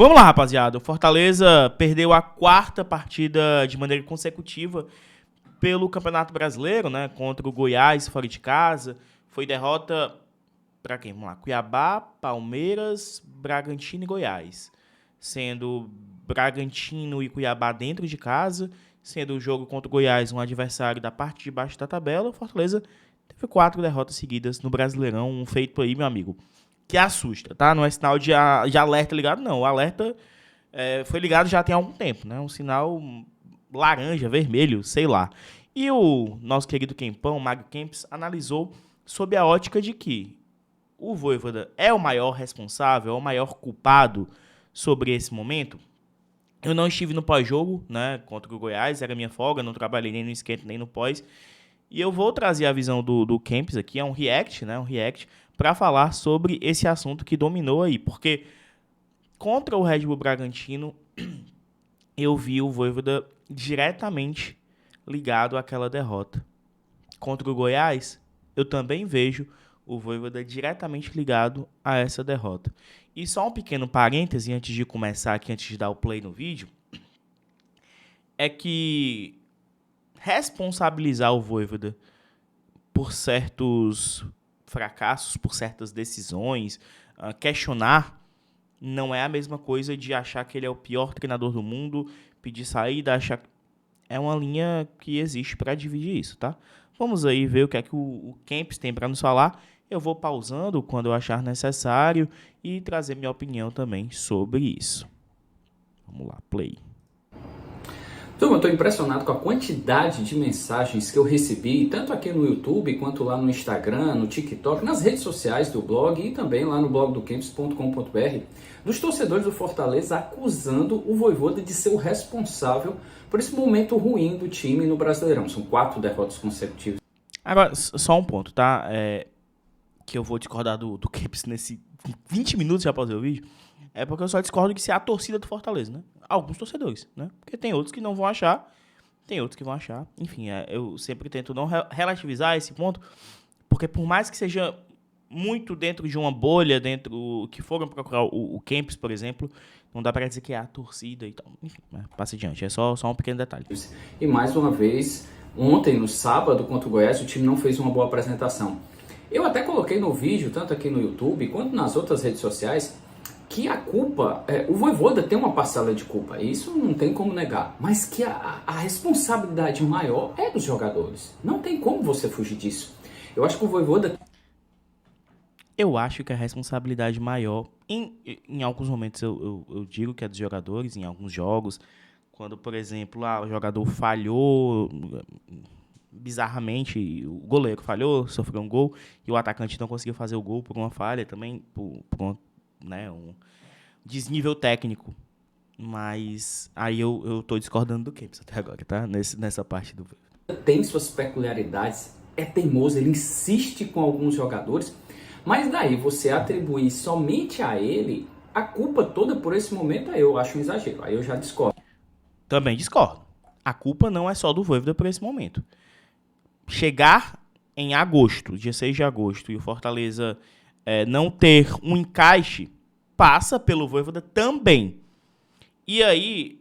Vamos lá, rapaziada. O Fortaleza perdeu a quarta partida de maneira consecutiva pelo Campeonato Brasileiro, né? Contra o Goiás, fora de casa. Foi derrota para quem? Vamos lá. Cuiabá, Palmeiras, Bragantino e Goiás. Sendo Bragantino e Cuiabá dentro de casa. Sendo o jogo contra o Goiás um adversário da parte de baixo da tabela. O Fortaleza teve 4 derrotas seguidas no Brasileirão. Um feito aí, meu amigo, que assusta, tá? Não é sinal de alerta ligado, não. O alerta foi ligado já tem algum tempo, né? Um sinal laranja, vermelho, sei lá. E o nosso querido Kempão, Mário Kempis, analisou sob a ótica de que o Vojvoda é o maior responsável, é o maior culpado sobre esse momento. Eu não estive no pós-jogo, né, contra o Goiás, era minha folga, não trabalhei nem no esquenta nem no pós. E eu vou trazer a visão do Kempis aqui, é um react, né, para falar sobre esse assunto que dominou aí. Porque contra o Red Bull Bragantino, eu vi o Vojvoda diretamente ligado àquela derrota. Contra o Goiás, eu também vejo o Vojvoda diretamente ligado a essa derrota. E só um pequeno parêntese antes de começar aqui, antes de dar o play no vídeo, é que responsabilizar o Vojvoda por certos fracassos, por certas decisões, questionar, não é a mesma coisa de achar que ele é o pior treinador do mundo, pedir saída, achar... É uma linha que existe para dividir isso, tá? Vamos aí ver o que é que o Kempis tem para nos falar. Eu vou pausando quando eu achar necessário e trazer minha opinião também sobre isso. Vamos lá, play. Turma, eu estou impressionado com a quantidade de mensagens que eu recebi, tanto aqui no YouTube, quanto lá no Instagram, no TikTok, nas redes sociais do blog e também lá no blog do Kempis.com.br, dos torcedores do Fortaleza acusando o Vojvoda de ser o responsável por esse momento ruim do time no Brasileirão. São 4 derrotas consecutivas. Agora, só um ponto, tá? Que eu vou discordar do Kempis nesse 20 minutos já após o vídeo. É porque eu só discordo que se é a torcida do Fortaleza, né? Alguns torcedores, né? Porque tem outros que não vão achar, tem outros que vão achar. Enfim, eu sempre tento não relativizar esse ponto, porque por mais que seja muito dentro de uma bolha, dentro que foram procurar o Kempis, por exemplo, não dá pra dizer que é a torcida e tal. Enfim, passa adiante, é só um pequeno detalhe. E mais uma vez, ontem, no sábado, contra o Goiás, o time não fez uma boa apresentação. Eu até coloquei no vídeo, tanto aqui no YouTube quanto nas outras redes sociais, que a culpa, o Vojvoda tem uma parcela de culpa, isso não tem como negar, mas que a responsabilidade maior é dos jogadores. Não tem como você fugir disso. Eu acho que o Vojvoda... Eu acho que a responsabilidade maior, em alguns momentos eu digo que é dos jogadores, em alguns jogos, quando, por exemplo, o jogador falhou bizarramente, o goleiro falhou, sofreu um gol, e o atacante não conseguiu fazer o gol por uma falha também, por um desnível técnico. Mas aí eu tô discordando do Kempis até agora, tá? Nessa parte do vídeo. Tem suas peculiaridades, é teimoso, ele insiste com alguns jogadores, mas daí você atribuir somente a ele a culpa toda por esse momento, aí eu acho um exagero, aí eu já discordo. Também discordo. A culpa não é só do Vojvoda por esse momento. Chegar em agosto, dia 6 de agosto, e o Fortaleza não ter um encaixe, passa pelo Vojvoda também. E aí,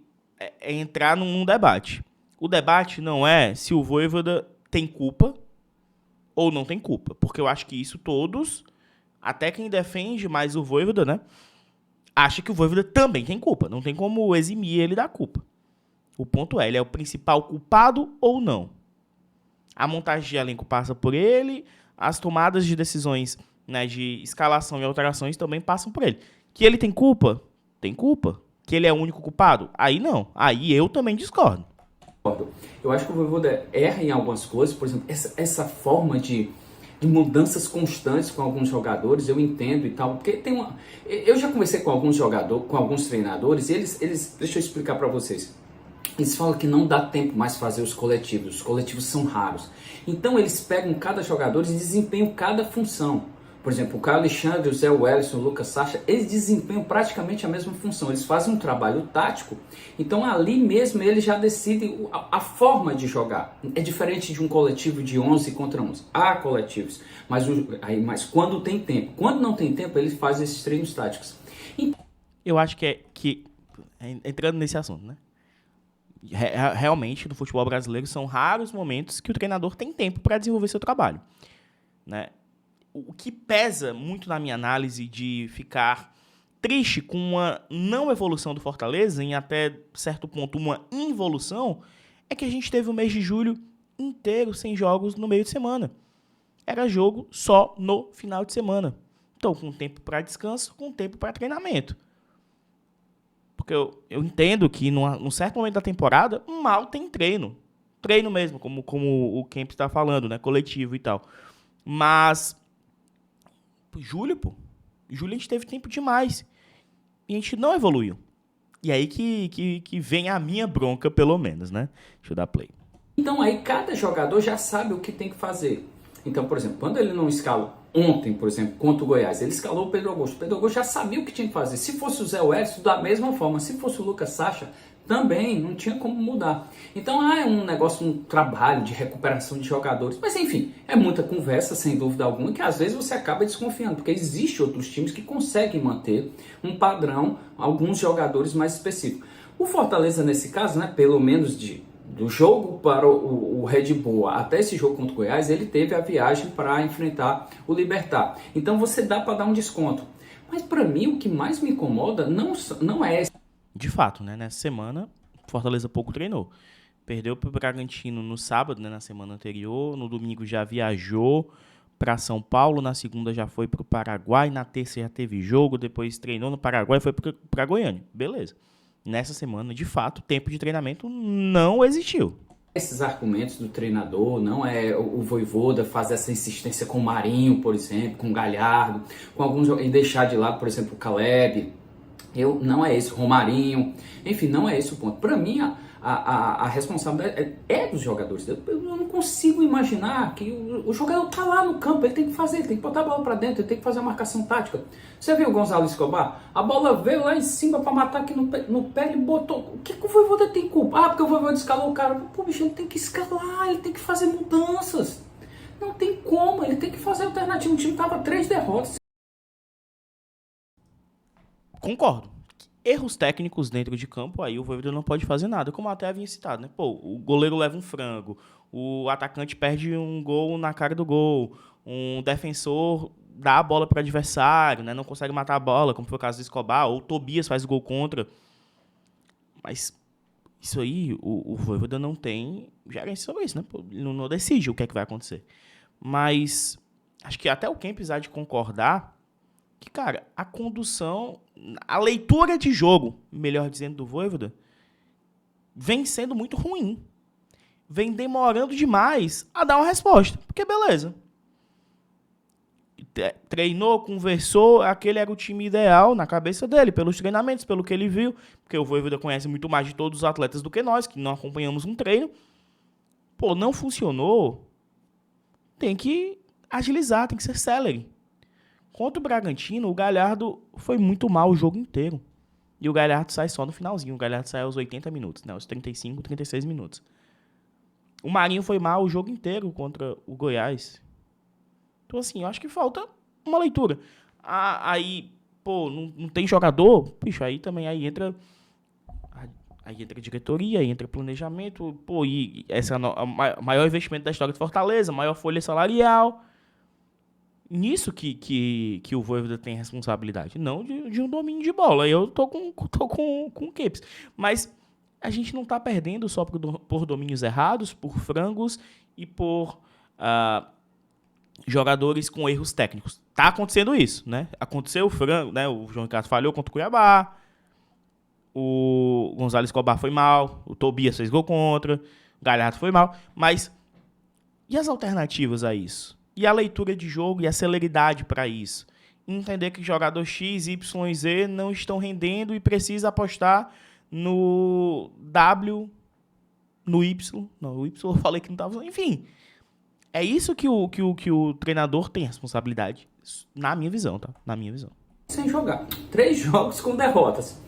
entrar num debate. O debate não é se o Vojvoda tem culpa ou não tem culpa. Porque eu acho que isso todos, até quem defende mais o Vojvoda, né, acha que o Vojvoda também tem culpa. Não tem como eximir ele da culpa. O ponto é, ele é o principal culpado ou não? A montagem de elenco passa por ele, as tomadas de decisões, né, de escalação e alterações também passam por ele. Que ele tem culpa? Tem culpa. Que ele é o único culpado? Aí não. Aí eu também discordo. Eu acho que o Vojvoda erra em algumas coisas, por exemplo, essa forma de mudanças constantes com alguns jogadores, eu entendo e tal, porque tem uma... Eu já conversei com alguns jogadores, com alguns treinadores, e eles deixa eu explicar para vocês. Eles falam que não dá tempo mais fazer os coletivos são raros. Então eles pegam cada jogador e desempenham cada função. Por exemplo, o Caio Alexandre, o Zé Wellison, o Lucas Sacha, eles desempenham praticamente a mesma função. Eles fazem um trabalho tático, então ali mesmo eles já decidem a forma de jogar. É diferente de um coletivo de 11 contra 11. Há coletivos, mas quando tem tempo. Quando não tem tempo, eles fazem esses treinos táticos. Eu acho entrando nesse assunto, né? Realmente, no futebol brasileiro, são raros momentos que o treinador tem tempo para desenvolver seu trabalho, né? O que pesa muito na minha análise de ficar triste com uma não evolução do Fortaleza, em até certo ponto uma involução, é que a gente teve o mês de julho inteiro sem jogos no meio de semana. Era jogo só no final de semana. Então, com tempo para descanso, com tempo para treinamento. Porque eu entendo que num certo momento da temporada, mal tem treino. Treino mesmo, como o Kemp está falando, né? Coletivo e tal. Mas, julho a gente teve tempo demais. E a gente não evoluiu. E aí que vem a minha bronca, pelo menos, né? Deixa eu dar play. Então aí cada jogador já sabe o que tem que fazer. Então, por exemplo, quando ele não escala ontem, por exemplo, contra o Goiás, ele escalou o Pedro Augusto. O Pedro Augusto já sabia o que tinha que fazer. Se fosse o Zé Wellison, da mesma forma. Se fosse o Lucas Sacha, também não tinha como mudar. Então é um negócio, um trabalho de recuperação de jogadores. Mas enfim, é muita conversa, sem dúvida alguma, que às vezes você acaba desconfiando, porque existem outros times que conseguem manter um padrão, alguns jogadores mais específicos. O Fortaleza, nesse caso, né, pelo menos do jogo para o Red Bull até esse jogo contra o Goiás, ele teve a viagem para enfrentar o Libertad. Então você dá para dar um desconto. Mas para mim o que mais me incomoda não é esse. De fato, né? Nessa semana, Fortaleza pouco treinou. Perdeu para o Bragantino no sábado, né, na semana anterior. No domingo já viajou para São Paulo. Na segunda já foi para o Paraguai. Na terça já teve jogo. Depois treinou no Paraguai e foi para Goiânia. Beleza. Nessa semana, de fato, tempo de treinamento não existiu. Esses argumentos do treinador, não é o Vojvoda fazer essa insistência com o Marinho, por exemplo, com o Galhardo, com alguns, e deixar de lado, por exemplo, o Caleb. Não é esse, Romarinho, enfim, não é esse o ponto. Para mim, a responsabilidade é dos jogadores. Eu não consigo imaginar que o jogador tá lá no campo, ele tem que fazer, ele tem que botar a bola para dentro, ele tem que fazer a marcação tática. Você viu o Gonzalo Escobar? A bola veio lá em cima para matar aqui no pé, ele botou. O que o Vojvoda tem culpa? Porque o Vojvoda escalou o cara. Pô, bicho, ele tem que escalar, ele tem que fazer mudanças. Não tem como, ele tem que fazer alternativa. O time tava 3 derrotas. Concordo. Erros técnicos dentro de campo, aí o Vojvoda não pode fazer nada, como até havia citado, né? Pô, o goleiro leva um frango, o atacante perde um gol na cara do gol, um defensor dá a bola para o adversário, né? Não consegue matar a bola, como foi o caso do Escobar, ou o Tobias faz o gol contra. Mas isso aí, o Vojvoda não tem gerência sobre isso, né? Pô, ele não decide o que é que vai acontecer. Mas acho que até o Kempis há de concordar que, cara, a condução, a leitura de jogo, melhor dizendo, do Vojvoda, vem sendo muito ruim. Vem demorando demais a dar uma resposta. Porque, beleza. Treinou, conversou, aquele era o time ideal na cabeça dele, pelos treinamentos, pelo que ele viu, porque o Vojvoda conhece muito mais de todos os atletas do que nós, que não acompanhamos um treino. Pô, não funcionou, tem que agilizar, tem que ser celery. Contra o Bragantino, o Galhardo foi muito mal o jogo inteiro. E o Galhardo sai só no finalzinho. O Galhardo sai aos 80 minutos, né? Aos 35, 36 minutos. O Marinho foi mal o jogo inteiro contra o Goiás. Então, assim, eu acho que falta uma leitura. Aí, pô, não tem jogador? Bicho, aí também entra diretoria, aí entra planejamento. Pô, e esse é o maior investimento da história de Fortaleza, maior folha salarial. Nisso que o Vojvoda tem responsabilidade, não de um domínio de bola. Eu tô com o Kempis. Mas a gente não tá perdendo só por domínios errados, por frangos e por jogadores com erros técnicos. Tá acontecendo isso, né? Aconteceu o frango, né? O João Ricardo falhou contra o Cuiabá, o Gonzalo Escobar foi mal, o Tobias fez gol contra, o Galhardo foi mal. Mas e as alternativas a isso? E a leitura de jogo e a celeridade para isso. Entender que jogador X, Y e Z não estão rendendo e precisa apostar no W, no Y. Não, o Y eu falei que não estava. Enfim, é isso que o treinador tem responsabilidade. Na minha visão, tá? Na minha visão. Sem jogar. 3 jogos com derrotas.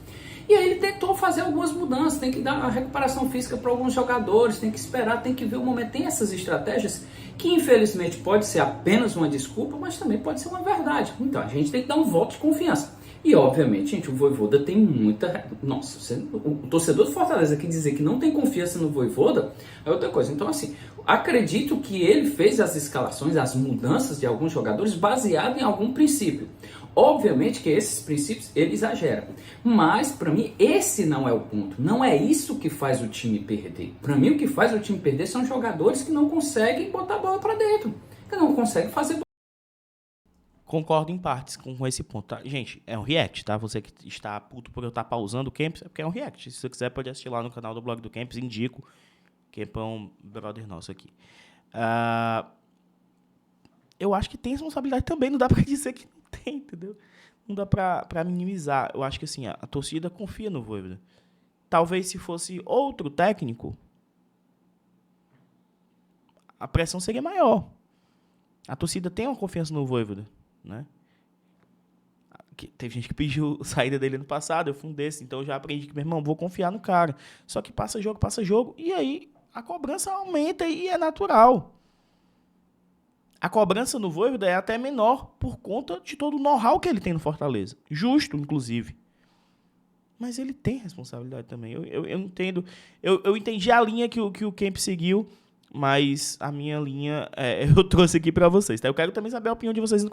E aí ele tentou fazer algumas mudanças, tem que dar a recuperação física para alguns jogadores, tem que esperar, tem que ver o momento. Tem essas estratégias que infelizmente pode ser apenas uma desculpa, mas também pode ser uma verdade. Então a gente tem que dar um voto de confiança. E, obviamente, gente, o Vojvoda tem muita... Nossa, o torcedor do Fortaleza que dizer que não tem confiança no Vojvoda é outra coisa. Então, assim, acredito que ele fez as escalações, as mudanças de alguns jogadores baseado em algum princípio. Obviamente que esses princípios ele exagera. Mas, para mim, esse não é o ponto. Não é isso que faz o time perder. Para mim, o que faz o time perder são jogadores que não conseguem botar a bola para dentro. Que não conseguem fazer... Concordo em partes com esse ponto, tá? Gente, é um react, tá? Você que está puto por eu estar pausando o Camps, é porque é um react. Se você quiser, pode assistir lá no canal do blog do Camps, indico. Camp é um brother nosso aqui. Eu acho que tem responsabilidade também, não dá pra dizer que não tem, entendeu? Não dá pra minimizar. Eu acho que assim, a torcida confia no Vojvoda. Talvez se fosse outro técnico, a pressão seria maior. A torcida tem uma confiança no Vojvoda, né? Teve gente que pediu saída dele no passado, eu fui um desses, então eu já aprendi que, meu irmão, vou confiar no cara. Só que passa jogo, e aí a cobrança aumenta e é natural. A cobrança no Vojvoda é até menor por conta de todo o know-how que ele tem no Fortaleza. Justo, inclusive. Mas ele tem responsabilidade também. Eu entendo. Eu entendi a linha que o Kemp seguiu, mas a minha linha eu trouxe aqui pra vocês. Tá? Eu quero também saber a opinião de vocês nos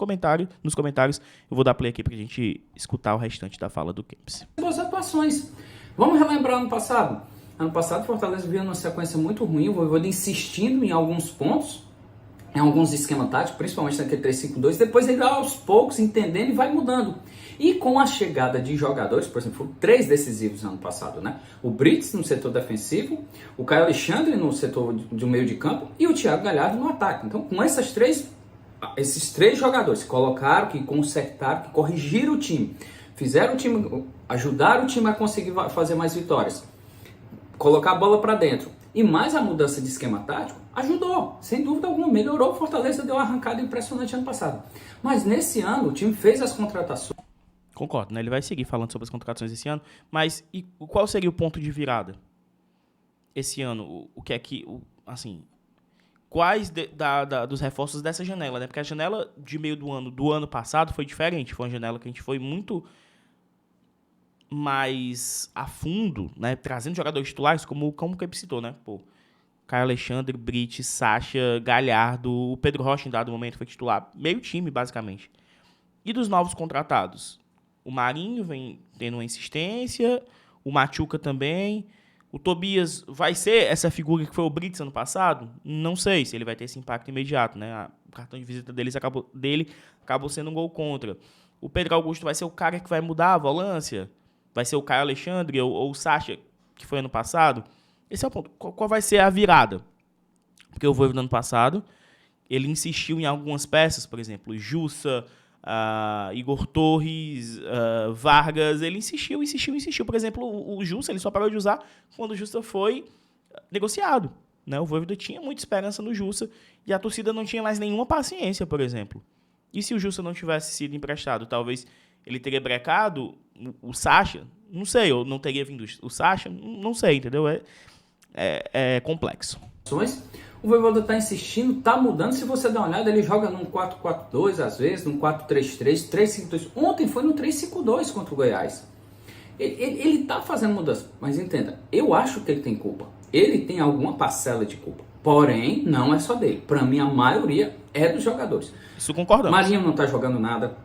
comentários. Eu vou dar play aqui pra gente escutar o restante da fala do Kempis. Boas atuações. Vamos relembrar ano passado. Ano passado, o Fortaleza veio numa sequência muito ruim. O Vojvoda insistindo em alguns pontos, em alguns esquemas táticos, principalmente naquele 3-5-2. Depois ele vai aos poucos entendendo e vai mudando. E com a chegada de jogadores, por exemplo, foram 3 decisivos no ano passado, né? O Brits no setor defensivo, o Caio Alexandre no setor do meio de campo e o Thiago Galhardo no ataque. Então, com esses três jogadores que colocaram, que consertaram, que corrigiram o time, fizeram o time, ajudaram o time a conseguir fazer mais vitórias, colocar a bola para dentro e mais a mudança de esquema tático, ajudou, sem dúvida alguma, melhorou. O Fortaleza deu uma arrancada impressionante ano passado. Mas nesse ano o time fez as contratações. Concordo, né? Ele vai seguir falando sobre as contratações esse ano, mas qual seria o ponto de virada esse ano? O que é que, assim, quais dos reforços dessa janela, né? Porque a janela de meio do ano passado foi diferente, foi uma janela que a gente foi muito mais a fundo, né? Trazendo jogadores titulares, como o Kemp citou, né? Pô, Caio Alexandre, Brits, Sacha, Galhardo, o Pedro Rocha em dado momento foi titular, meio time, basicamente. E dos novos contratados? O Marinho vem tendo uma insistência, o Machuca também. O Tobias vai ser essa figura que foi o Brits ano passado? Não sei se ele vai ter esse impacto imediato, né? O cartão de visita dele acabou sendo um gol contra. O Pedro Augusto vai ser o cara que vai mudar a volância? Vai ser o Caio Alexandre ou o Sacha, que foi ano passado? Esse é o ponto. Qual vai ser a virada? Porque o Vojvoda no ano passado, ele insistiu em algumas peças, por exemplo, Jussa, Igor Torres, Vargas, ele insistiu. Por exemplo, o Jussa, ele só parou de usar quando o Jussa foi negociado, né? O Vojvoda tinha muita esperança no Jussa e a torcida não tinha mais nenhuma paciência, por exemplo. E se o Jussa não tivesse sido emprestado, talvez ele teria brecado o Sacha? Não sei, ou não teria vindo o Sacha? Não sei, entendeu? É complexo. O Vojvoda está insistindo, está mudando. Se você der uma olhada, ele joga num 4-4-2 às vezes, num 4-3-3, 3-5-2. Ontem foi no 3-5-2 contra o Goiás. Ele está fazendo mudança, mas entenda, eu acho que ele tem culpa. Ele tem alguma parcela de culpa. Porém, não é só dele. Para mim, a maioria é dos jogadores. Isso concordamos. Marinho não está jogando nada.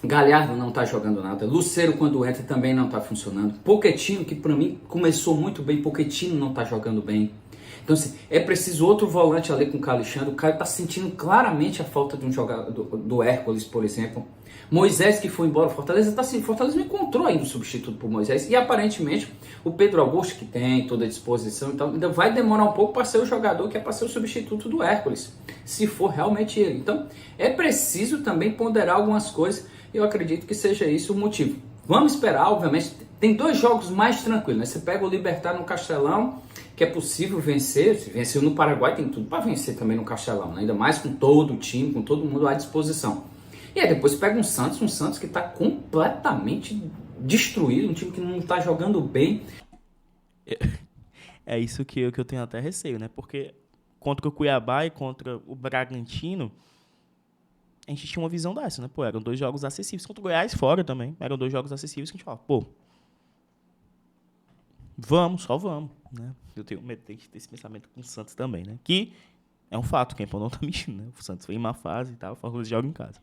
Galhardo não está jogando nada. Lucero, quando entra, também não está funcionando. Pochettino, que para mim começou muito bem. Pochettino não está jogando bem. Então, assim, é preciso outro volante ali com o Caio Alexandre. O Caio está sentindo claramente a falta de um jogador do Hércules, por exemplo. Moisés, que foi embora, Fortaleza está assim, Fortaleza não encontrou ainda um substituto por Moisés. E aparentemente o Pedro Augusto, que tem toda a disposição e tal, ainda vai demorar um pouco para ser o jogador que é para ser o substituto do Hércules, se for realmente ele. Então, é preciso também ponderar algumas coisas. Eu acredito que seja isso o motivo. Vamos esperar, obviamente. Tem 2 jogos mais tranquilos, né? Você pega o Libertad no Castelão, que é possível vencer. Se venceu no Paraguai, tem tudo para vencer também no Castelão, né? Ainda mais com todo o time, com todo mundo à disposição. E aí depois pega um Santos que está completamente destruído, um time que não está jogando bem. É isso que eu tenho até receio, né? Porque contra o Cuiabá e contra o Bragantino, a gente tinha uma visão dessa, né? Pô, eram 2 jogos acessíveis. Contra o Goiás, fora também. Eram 2 jogos acessíveis que a gente falava, pô, só vamos, né? Eu tenho medo de ter esse pensamento com o Santos também, né? Que é um fato, o Kempão não tá mexendo, né? O Santos foi em má fase e tal, o Fortaleza joga em casa.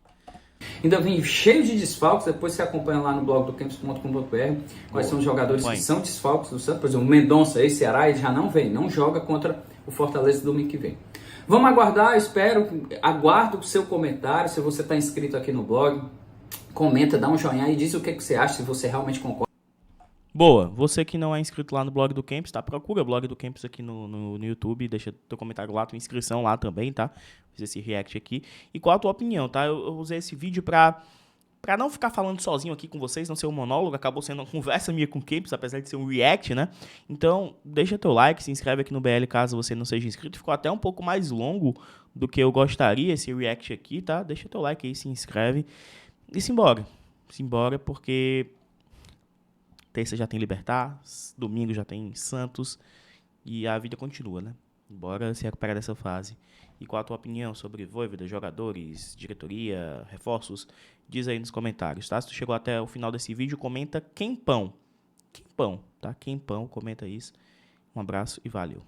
Ainda vem cheio de desfalques, depois você acompanha lá no blog do Campos.com.br quais são os jogadores que são desfalques do Santos. Por exemplo, o Mendonça, ex-Ceará, ele já não vem, não joga contra o Fortaleza domingo que vem. Vamos aguardar, aguardo o seu comentário, se você está inscrito aqui no blog, comenta, dá um joinha e diz o que você acha, se você realmente concorda. Boa, você que não é inscrito lá no blog do Campos, tá? Procura o blog do Campos aqui no YouTube, deixa teu comentário lá, tua inscrição lá também, tá? Fiz esse react aqui. E qual a tua opinião, tá? Eu usei esse vídeo pra não ficar falando sozinho aqui com vocês, não ser um monólogo, acabou sendo uma conversa minha com o Campos, apesar de ser um react, né? Então, deixa teu like, se inscreve aqui no BL caso você não seja inscrito. Ficou até um pouco mais longo do que eu gostaria esse react aqui, tá? Deixa teu like aí, se inscreve e simbora. Simbora porque terça já tem Libertad, domingo já tem Santos e a vida continua, né? Bora se recuperar dessa fase. E qual a tua opinião sobre Vojvoda, jogadores, diretoria, reforços? Diz aí nos comentários, tá? Se tu chegou até o final desse vídeo, comenta Quempão. Quempão, tá? Quempão, comenta isso. Um abraço e valeu.